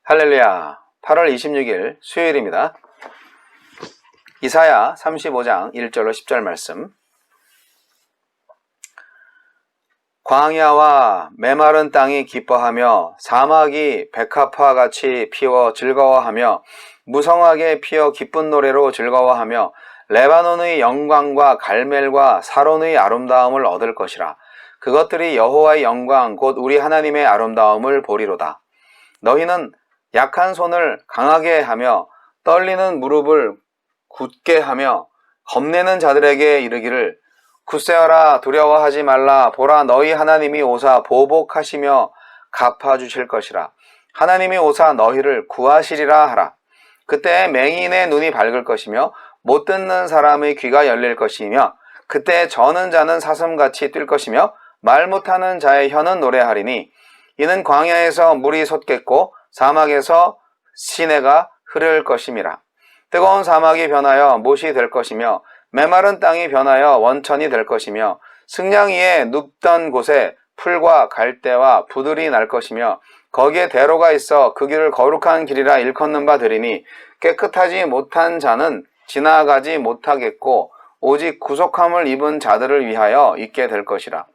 할렐루야. 8월 26일 수요일입니다. 이사야 35장 1절로 10절 말씀. 광야와 메마른 땅이 기뻐하며 사막이 백합화 같이 피워 즐거워하며 무성하게 피어 기쁜 노래로 즐거워하며 레바논의 영광과 갈멜과 사론의 아름다움을 얻을 것이라. 그것들이 여호와의 영광 곧 우리 하나님의 아름다움을 보리로다. 너희는 약한 손을 강하게 하며 떨리는 무릎을 굳게 하며 겁내는 자들에게 이르기를 굳세어라 두려워하지 말라. 보라, 너희 하나님이 오사 보복하시며 갚아주실 것이라. 하나님이 오사 너희를 구하시리라 하라. 그때 맹인의 눈이 밝을 것이며 못 듣는 사람의 귀가 열릴 것이며 그때 저는 자는 사슴같이 뛸 것이며 말 못하는 자의 혀는 노래하리니 이는 광야에서 물이 솟겠고 사막에서 시내가 흐를 것임이라. 뜨거운 사막이 변하여 못이 될 것이며 메마른 땅이 변하여 원천이 될 것이며 승량 위에 눕던 곳에 풀과 갈대와 부들이 날 것이며 거기에 대로가 있어 그 길을 거룩한 길이라 일컫는 바 되리니 깨끗하지 못한 자는 지나가지 못하겠고 오직 구속함을 입은 자들을 위하여 있게 될 것이라.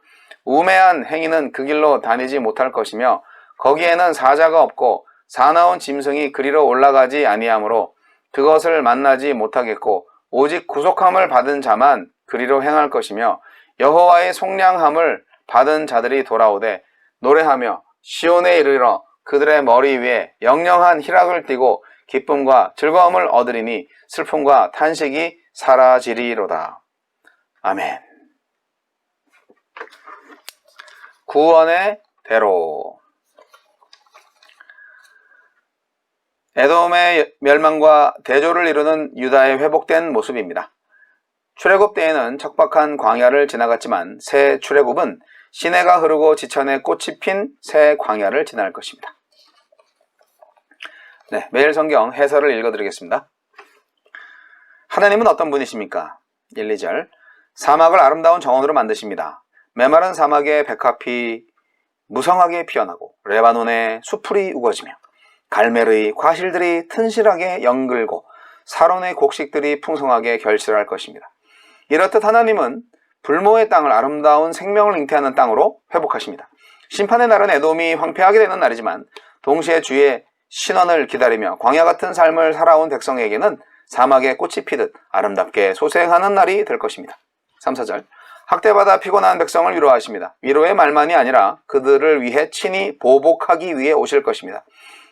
우매한 행위는 그 길로 다니지 못할 것이며 거기에는 사자가 없고 사나운 짐승이 그리로 올라가지 아니하므로 그것을 만나지 못하겠고 오직 구속함을 받은 자만 그리로 행할 것이며 여호와의 속량함을 받은 자들이 돌아오되 노래하며 시온에 이르러 그들의 머리 위에 영영한 희락을 띠고 기쁨과 즐거움을 얻으리니 슬픔과 탄식이 사라지리로다. 아멘. 구원의 대로. 에돔의 멸망과 대조를 이루는 유다의 회복된 모습입니다. 출애굽 때에는 척박한 광야를 지나갔지만 새 출애굽은 시내가 흐르고 지천에 꽃이 핀 새 광야를 지날 것입니다. 네, 매일 성경 해설을 읽어드리겠습니다. 하나님은 어떤 분이십니까? 1, 2절. 사막을 아름다운 정원으로 만드십니다. 메마른 사막에 백합이 무성하게 피어나고 레바논에 수풀이 우거지며 갈멜의 과실들이 튼실하게 연글고 사론의 곡식들이 풍성하게 결실할 것입니다. 이렇듯 하나님은 불모의 땅을 아름다운 생명을 잉태하는 땅으로 회복하십니다. 심판의 날은 에돔이 황폐하게 되는 날이지만 동시에 주의 신원을 기다리며 광야 같은 삶을 살아온 백성에게는 사막에 꽃이 피듯 아름답게 소생하는 날이 될 것입니다. 3, 4절. 학대받아 피곤한 백성을 위로하십니다. 위로의 말만이 아니라 그들을 위해 친히 보복하기 위해 오실 것입니다.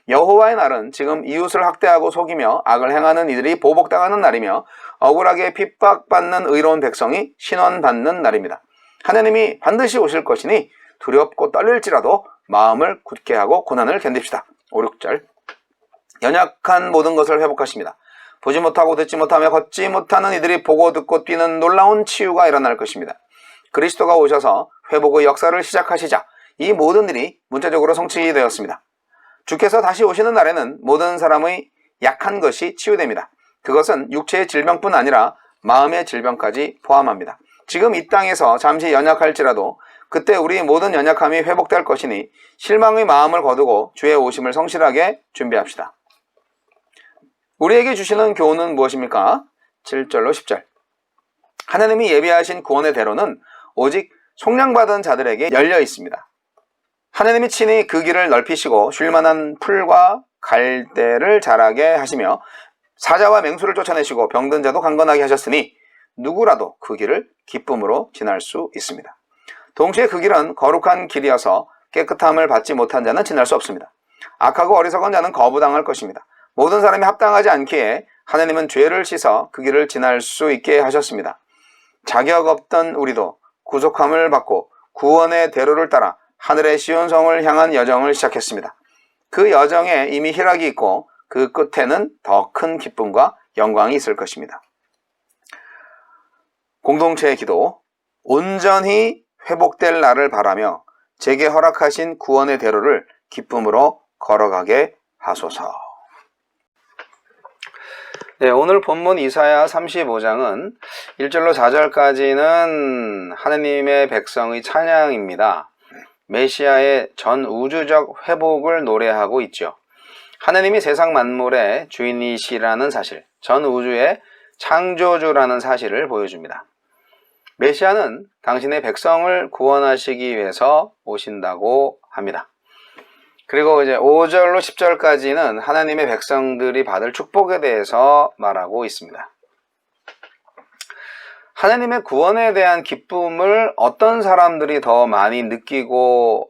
여호와의 날은 지금 이웃을 학대하고 속이며 악을 행하는 이들이 보복당하는 날이며 억울하게 핍박받는 의로운 백성이 신원받는 날입니다. 하나님이 반드시 오실 것이니 두렵고 떨릴지라도 마음을 굳게 하고 고난을 견딥시다. 5, 6절. 연약한 모든 것을 회복하십니다. 보지 못하고 듣지 못하며 걷지 못하는 이들이 보고 듣고 뛰는 놀라운 치유가 일어날 것입니다. 그리스도가 오셔서 회복의 역사를 시작하시자 이 모든 일이 문자적으로 성취되었습니다. 주께서 다시 오시는 날에는 모든 사람의 약한 것이 치유됩니다. 그것은 육체의 질병뿐 아니라 마음의 질병까지 포함합니다. 지금 이 땅에서 잠시 연약할지라도 그때 우리 모든 연약함이 회복될 것이니 실망의 마음을 거두고 주의 오심을 성실하게 준비합시다. 우리에게 주시는 교훈은 무엇입니까? 7절로 10절. 하나님이 예비하신 구원의 대로는 오직 속량받은 자들에게 열려 있습니다. 하나님이 친히 그 길을 넓히시고 쉴만한 풀과 갈대를 자라게 하시며 사자와 맹수를 쫓아내시고 병든 자도 강건하게 하셨으니 누구라도 그 길을 기쁨으로 지날 수 있습니다. 동시에 그 길은 거룩한 길이어서 깨끗함을 받지 못한 자는 지날 수 없습니다. 악하고 어리석은 자는 거부당할 것입니다. 모든 사람이 합당하지 않기에 하나님은 죄를 씻어 그 길을 지날 수 있게 하셨습니다. 자격 없던 우리도 구속함을 받고 구원의 대로를 따라 하늘의 시온성을 향한 여정을 시작했습니다. 그 여정에 이미 희락이 있고 그 끝에는 더 큰 기쁨과 영광이 있을 것입니다. 공동체의 기도. 온전히 회복될 날을 바라며 제게 허락하신 구원의 대로를 기쁨으로 걸어가게 하소서. 네, 오늘 본문 이사야 35장은 1절로 4절까지는 하느님의 백성의 찬양입니다. 메시아의 전 우주적 회복을 노래하고 있죠. 하느님이 세상 만물의 주인이시라는 사실, 전 우주의 창조주라는 사실을 보여줍니다. 메시아는 당신의 백성을 구원하시기 위해서 오신다고 합니다. 그리고 이제 5절로 10절까지는 하나님의 백성들이 받을 축복에 대해서 말하고 있습니다. 하나님의 구원에 대한 기쁨을 어떤 사람들이 더 많이 느끼고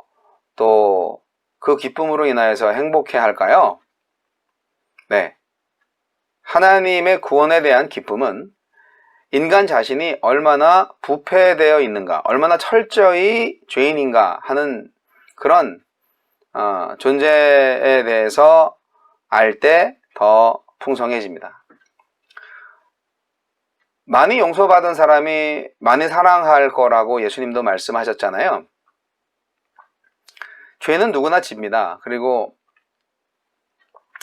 또 그 기쁨으로 인하여서 행복해 할까요? 네. 하나님의 구원에 대한 기쁨은 인간 자신이 얼마나 부패되어 있는가, 얼마나 철저히 죄인인가 하는 그런 존재에 대해서 알 때 더 풍성해집니다. 많이 용서받은 사람이 많이 사랑할 거라고 예수님도 말씀하셨잖아요. 죄는 누구나 집니다. 그리고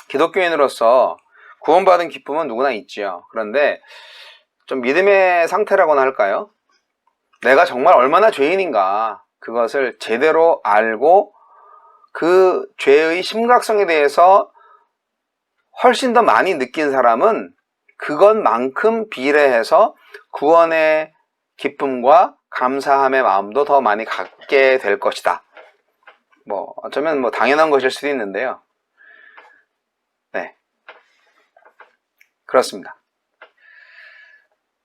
기독교인으로서 구원받은 기쁨은 누구나 있지요. 그런데 좀 믿음의 상태라고나 할까요? 내가 정말 얼마나 죄인인가 그것을 제대로 알고 그 죄의 심각성에 대해서 훨씬 더 많이 느낀 사람은 그것만큼 비례해서 구원의 기쁨과 감사함의 마음도 더 많이 갖게 될 것이다. 어쩌면 당연한 것일 수도 있는데요. 네. 그렇습니다.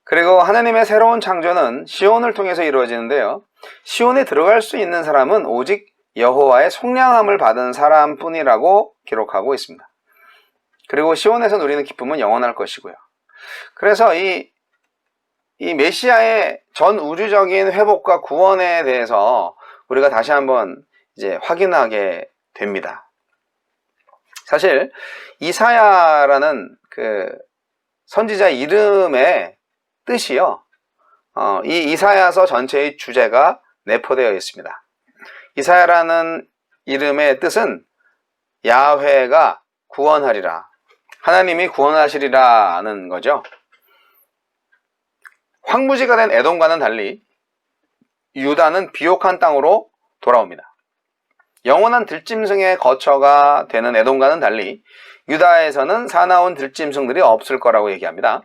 그리고 하나님의 새로운 창조는 시온을 통해서 이루어지는데요. 시온에 들어갈 수 있는 사람은 오직 여호와의 속량함을 받은 사람뿐이라고 기록하고 있습니다. 그리고 시온에서 누리는 기쁨은 영원할 것이고요. 그래서 이 메시아의 전 우주적인 회복과 구원에 대해서 우리가 다시 한번 이제 확인하게 됩니다. 사실 이사야라는 그 선지자 이름의 뜻이요. 이 이사야서 전체의 주제가 내포되어 있습니다. 이사야라는 이름의 뜻은 야훼가 구원하리라, 하나님이 구원하시리라는 거죠. 황무지가 된 에돔과는 달리 유다는 비옥한 땅으로 돌아옵니다. 영원한 들짐승의 거처가 되는 에돔과는 달리 유다에서는 사나운 들짐승들이 없을 거라고 얘기합니다.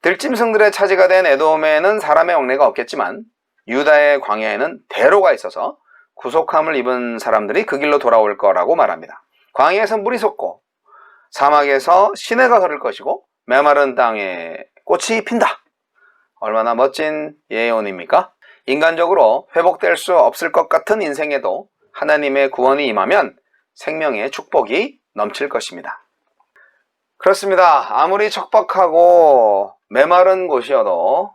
들짐승들의 차지가 된 에돔에는 사람의 왕래가 없겠지만 유다의 광야에는 대로가 있어서 구속함을 입은 사람들이 그 길로 돌아올 거라고 말합니다. 광야에서 물이 솟고 사막에서 시내가 흐를 것이고 메마른 땅에 꽃이 핀다. 얼마나 멋진 예언입니까? 인간적으로 회복될 수 없을 것 같은 인생에도 하나님의 구원이 임하면 생명의 축복이 넘칠 것입니다. 그렇습니다. 아무리 척박하고 메마른 곳이어도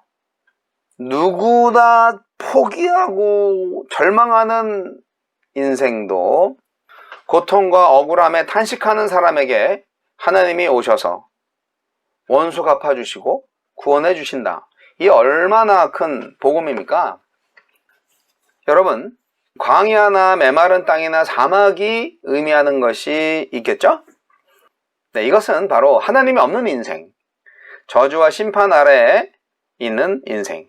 누구나 포기하고 절망하는 인생도 고통과 억울함에 탄식하는 사람에게 하나님이 오셔서 원수 갚아주시고 구원해 주신다. 이 얼마나 큰 복음입니까? 여러분, 광야나 메마른 땅이나 사막이 의미하는 것이 있겠죠? 네, 이것은 바로 하나님이 없는 인생, 저주와 심판 아래에 있는 인생,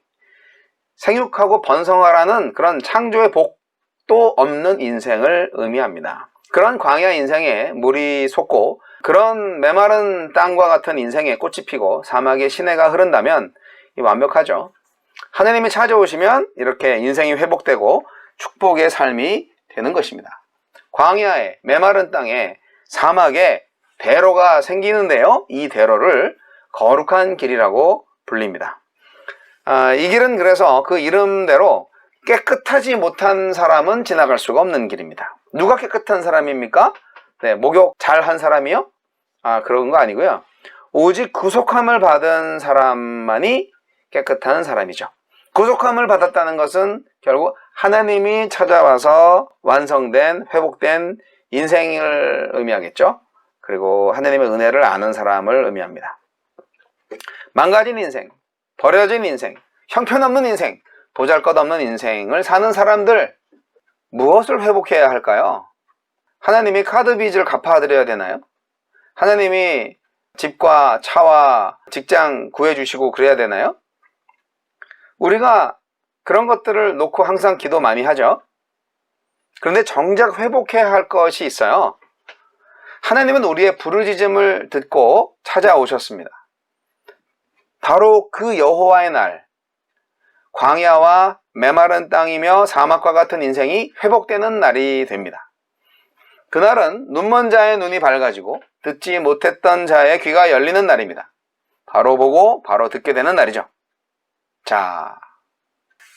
생육하고 번성하라는 그런 창조의 복도 없는 인생을 의미합니다. 그런 광야 인생에 물이 솟고 그런 메마른 땅과 같은 인생에 꽃이 피고 사막에 시내가 흐른다면 완벽하죠. 하나님이 찾아오시면 이렇게 인생이 회복되고 축복의 삶이 되는 것입니다. 광야에, 메마른 땅에, 사막에 대로가 생기는데요. 이 대로를 거룩한 길이라고 불립니다. 이 길은 그래서 그 이름대로 깨끗하지 못한 사람은 지나갈 수가 없는 길입니다. 누가 깨끗한 사람입니까? 네, 목욕 잘한 사람이요? 그런 거 아니고요. 오직 구속함을 받은 사람만이 깨끗한 사람이죠. 구속함을 받았다는 것은 결국 하나님이 찾아와서 완성된, 회복된 인생을 의미하겠죠. 그리고 하나님의 은혜를 아는 사람을 의미합니다. 망가진 인생, 버려진 인생, 형편없는 인생, 보잘것없는 인생을 사는 사람들, 무엇을 회복해야 할까요? 하나님이 카드 빚을 갚아드려야 되나요? 하나님이 집과 차와 직장 구해주시고 그래야 되나요? 우리가 그런 것들을 놓고 항상 기도 많이 하죠. 그런데 정작 회복해야 할 것이 있어요. 하나님은 우리의 부르짖음을 듣고 찾아오셨습니다. 바로 그 여호와의 날, 광야와 메마른 땅이며 사막과 같은 인생이 회복되는 날이 됩니다. 그날은 눈먼 자의 눈이 밝아지고 듣지 못했던 자의 귀가 열리는 날입니다. 바로 보고 바로 듣게 되는 날이죠. 자,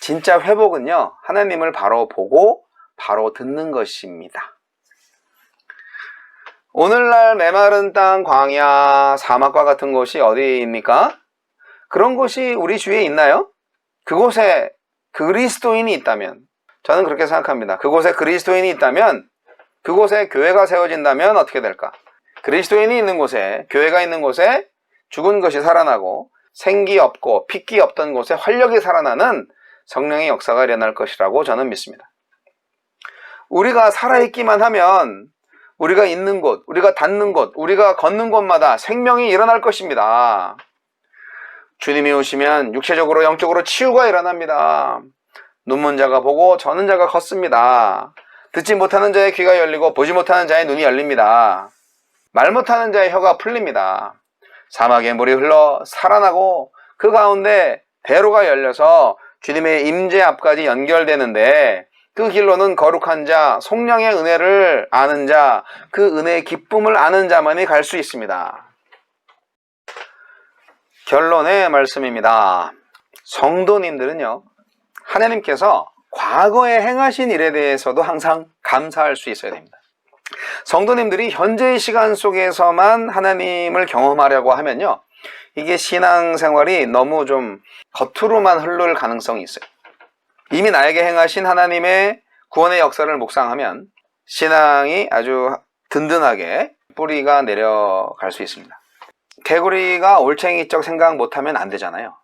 진짜 회복은요, 하나님을 바로 보고 바로 듣는 것입니다. 오늘날 메마른 땅, 광야, 사막과 같은 곳이 어디입니까? 그런 곳이 우리 주위에 있나요? 그곳에 그리스도인이 있다면, 저는 그렇게 생각합니다. 그곳에 그리스도인이 있다면, 그곳에 교회가 세워진다면 어떻게 될까? 그리스도인이 있는 곳에, 교회가 있는 곳에 죽은 것이 살아나고 생기 없고 핏기 없던 곳에 활력이 살아나는 성령의 역사가 일어날 것이라고 저는 믿습니다. 우리가 살아있기만 하면 우리가 있는 곳, 우리가 닿는 곳, 우리가 걷는 곳마다 생명이 일어날 것입니다. 주님이 오시면 육체적으로 영적으로 치유가 일어납니다. 눈먼 자가 보고 저는 자가 걷습니다. 듣지 못하는 자의 귀가 열리고 보지 못하는 자의 눈이 열립니다. 말 못하는 자의 혀가 풀립니다. 사막에 물이 흘러 살아나고 그 가운데 대로가 열려서 주님의 임재 앞까지 연결되는데, 그 길로는 거룩한 자, 성령의 은혜를 아는 자, 그 은혜의 기쁨을 아는 자만이 갈 수 있습니다. 결론의 말씀입니다. 성도님들은요, 하나님께서 과거에 행하신 일에 대해서도 항상 감사할 수 있어야 됩니다. 성도님들이 현재의 시간 속에서만 하나님을 경험하려고 하면요, 이게 신앙생활이 너무 좀 겉으로만 흐를 가능성이 있어요. 이미 나에게 행하신 하나님의 구원의 역사를 묵상하면 신앙이 아주 든든하게 뿌리가 내려갈 수 있습니다. 개구리가 올챙이적 생각 못하면 안 되잖아요.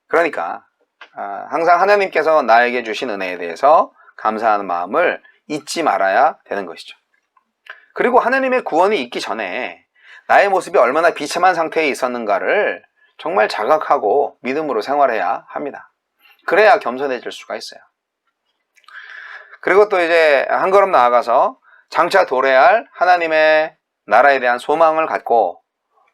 그러니까 항상 하나님께서 나에게 주신 은혜에 대해서 감사하는 마음을 잊지 말아야 되는 것이죠. 그리고 하나님의 구원이 있기 전에 나의 모습이 얼마나 비참한 상태에 있었는가를 정말 자각하고 믿음으로 생활해야 합니다. 그래야 겸손해질 수가 있어요. 그리고 또 이제 한 걸음 나아가서 장차 도래할 하나님의 나라에 대한 소망을 갖고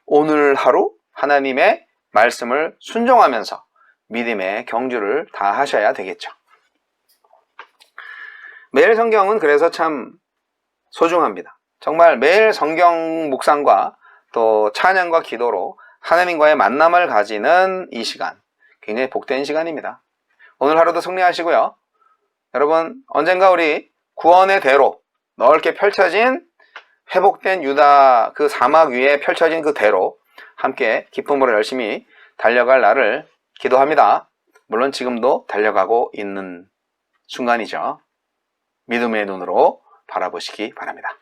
오늘 하루 하나님의 말씀을 순종하면서 믿음의 경주를 다 하셔야 되겠죠. 매일 성경은 그래서 참 소중합니다. 정말 매일 성경 묵상과 또 찬양과 기도로 하나님과의 만남을 가지는 이 시간, 굉장히 복된 시간입니다. 오늘 하루도 승리하시고요. 여러분, 언젠가 우리 구원의 대로, 넓게 펼쳐진 회복된 유다 그 사막 위에 펼쳐진 그 대로 함께 기쁨으로 열심히 달려갈 날을 기도합니다. 물론 지금도 달려가고 있는 순간이죠. 믿음의 눈으로 바라보시기 바랍니다.